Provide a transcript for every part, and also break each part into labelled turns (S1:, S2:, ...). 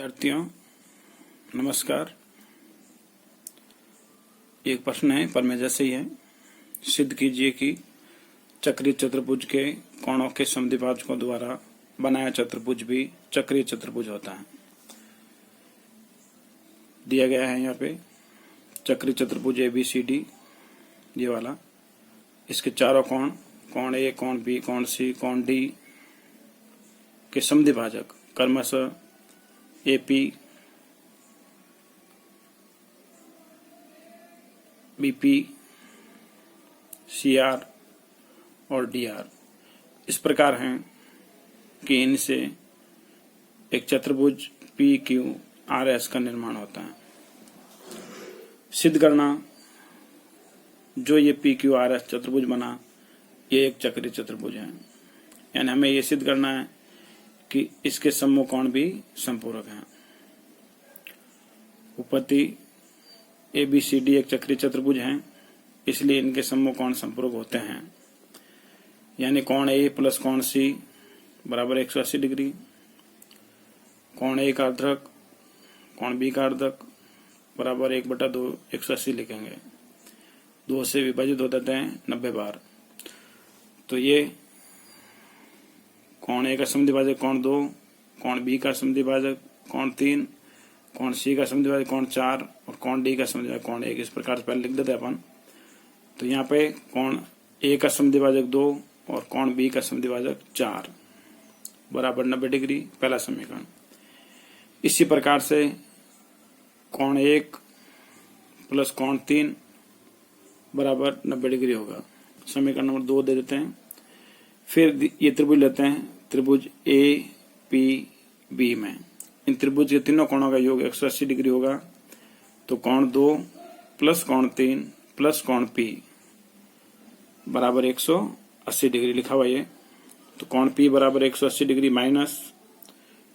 S1: विद्यार्थियों नमस्कार। एक प्रश्न है पर में जैसे ही है। सिद्ध कीजिए कि चक्रीय चतुर्भुज के कोणों के समद्विभाजकों द्वारा बनाया चतुर्भुज भी चक्रीय चतुर्भुज होता है। दिया गया है यहाँ पे चक्रीय चतुर्भुज ABCD ये वाला, इसके चारों कोण, कोण A, कोण B, कोण C, कोण D के समद्विभाजक क्रमशः AP, BP, CR और DR इस प्रकार हैं कि इनसे एक चतुर्भुज PQRS का निर्माण होता है। सिद्ध करना जो ये PQRS चतुर्भुज बना ये एक चक्रीय चतुर्भुज है, यानी हमें ये सिद्ध करना है कि इसके सम्मुख कोण भी संपूरक हैं। उपपत्ति ABCD एक चक्रीय चतुर्भुज हैं, इसलिए इनके सम्मुख कोण संपूरक होते हैं, यानी कोण A प्लस कोण C बराबर 180 डिग्री, कोण A का अर्धक कोण B का अर्धक बराबर 1/2 180 लिखेंगे। 2 से विभाजित हो जाते हैं 90 बार। तो ये कोण A का समद्विभाजक कोण 2, कोण B का समद्विभाजक कोण 3, कोण C का समद्विभाजक कोण 4 और कोण D का समद्विभाजक कोण 1 इस प्रकार से पहले लिख देते हैं अपन। तो यहाँ पे कोण A का समद्विभाजक 2 और कोण B का समद्विभाजक 4 बराबर 90 डिग्री, पहला समीकरण। इसी प्रकार से कोण 1 प्लस कोण 3 बराबर 90 डिग्री होगा। समीकरण नंबर 2 दे देते हैं। फिर ये त्रिभुज लेते हैं, त्रिभुज APB में इन त्रिभुज के तीनों कोणों का योग 180 डिग्री होगा। तो कोण 2 प्लस कोण 3 प्लस कोण P बराबर 180 डिग्री लिखा हुआ ये। तो कोण P बराबर 180 डिग्री माइनस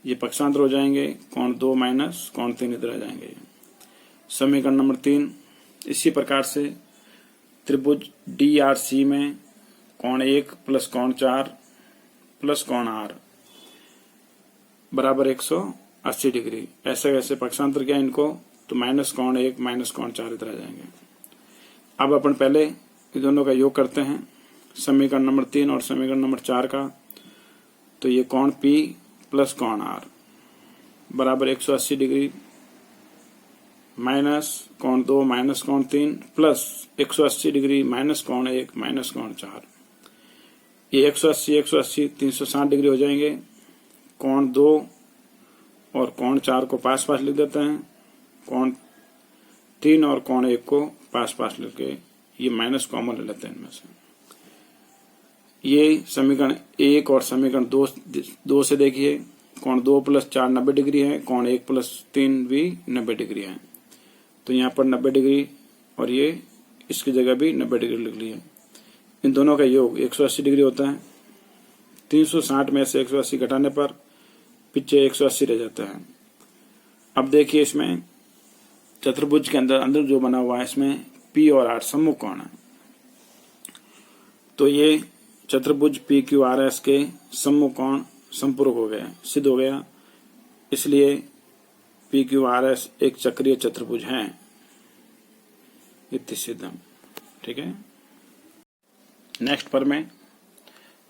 S1: ये पक्षांतर हो जाएंगे, कोण 2 माइनस कोण 3 इधर आ जाएंगे। समीकरण नंबर 3। इसी प्रकार से त्रिभुज DRC में कोण 1 प्लस कोण 4 प्लस कोण R बराबर 180 डिग्री। ऐसे वैसे पक्षांतर किया इनको तो माइनस कोण 1 माइनस कोण 4 इधर आ जाएंगे। अब अपन पहले इन दोनों का योग करते हैं, समीकरण नंबर 3 और समीकरण नंबर 4 का। तो ये कोण P प्लस कोण R बराबर 180 डिग्री माइनस कोण 2 माइनस कोण 3 प्लस 180 डिग्री माइनस कोण 1 माइनस कोण 4। ये 180 180 360 डिग्री हो जाएंगे। कोण 2 और कोण 4 को पास पास लिख देते हैं, कोण 3 और कोण 1 को पास पास लिख के ये माइनस कॉमन ले लेते हैं इनमें से। ये समीकरण 1 और समीकरण 2 से देखिए, कोण 2 प्लस 4 90 डिग्री है, कोण 1 प्लस 3 भी 90 डिग्री है। तो यहाँ पर 90 डिग्री और ये इसकी जगह भी 90 डिग्री लिख लिए। इन दोनों का योग 180 डिग्री होता है। 360 में से 180 घटाने पर पीछे 180 रह जाता है। अब देखिए इसमें चतुर्भुज के अंदर जो बना हुआ है इसमें P और R सम्मुख कोण है। तो ये चतुर्भुज PQRS के सम्मुख कोण संपूरक हो गए, सिद्ध हो गया। इसलिए PQRS एक चक्रीय चतुर्भुज है, इति सिद्धम। ठीक है। नेक्स्ट पर में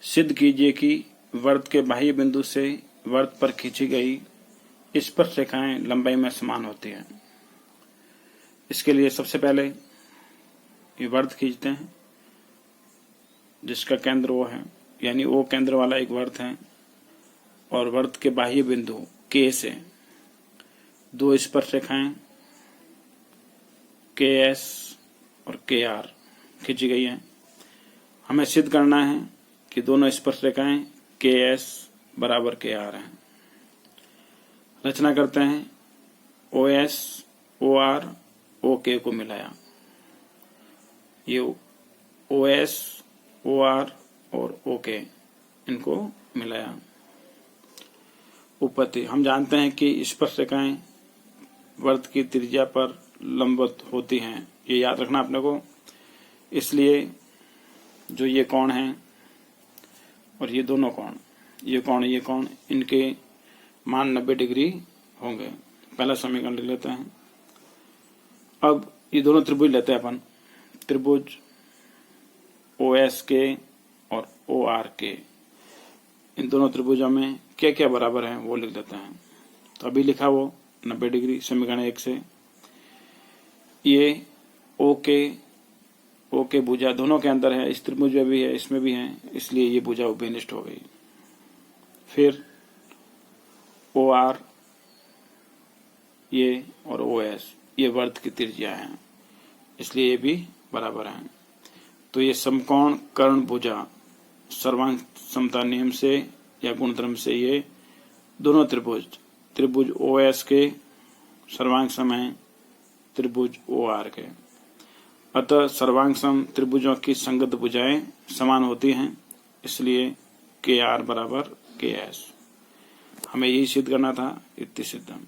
S1: सिद्ध कीजिए कि वृत्त के बाह्य बिंदु से वृत्त पर खींची गई स्पर्श रेखाएं लंबाई में समान होती हैं। इसके लिए सबसे पहले ये वृत्त खींचते हैं जिसका केंद्र O है, यानी O केंद्र वाला एक वृत्त है, और वृत्त के बाह्य बिंदु K से 2 स्पर्श रेखाएं KS और KR खींची गई हैं। हमें सिद्ध करना है कि दोनों स्पर्श रेखाएं KS बराबर KR हैं। रचना करते हैं। OS OR OK को मिलाया। ये OS OR और OK इनको मिलाया। उपपत्ति हम जानते हैं कि स्पर्श रेखाएं वृत्त की त्रिज्या पर लंबवत होती हैं, ये याद रखना अपने को। इसलिए जो ये कोण हैं और ये दोनों कोण, ये कोण इनके मान 90 डिग्री होंगे। पहला समीकरण लिख लेते हैं। अब ये दोनों त्रिभुज लेते हैं अपन, त्रिभुज OS के और OR के। इन दोनों त्रिभुजों में क्या क्या बराबर है वो लिख लेते हैं। तो अभी लिखा वो 90 डिग्री समीकरण 1 से। ये ओ के भुजा दोनों के अंदर है, इस त्रिभुज में भी है, इसमें भी है, इसलिए ये भुजा उभयनिष्ठ हो गई। फिर OR ये और OS ये वर्त की त्रिज्या है, इसलिए ये भी बराबर है। तो ये समकोण कर्ण भुजा सर्वांग समता नियम से या गुणधर्म से ये दोनों त्रिभुज OS के सर्वांग सम है त्रिभुज OR के। अतः सर्वांग सम त्रिभुजों की संगत भुजाएं समान होती हैं, इसलिए KR बराबर KS। हमें यही सिद्ध करना था। इति सिद्धम।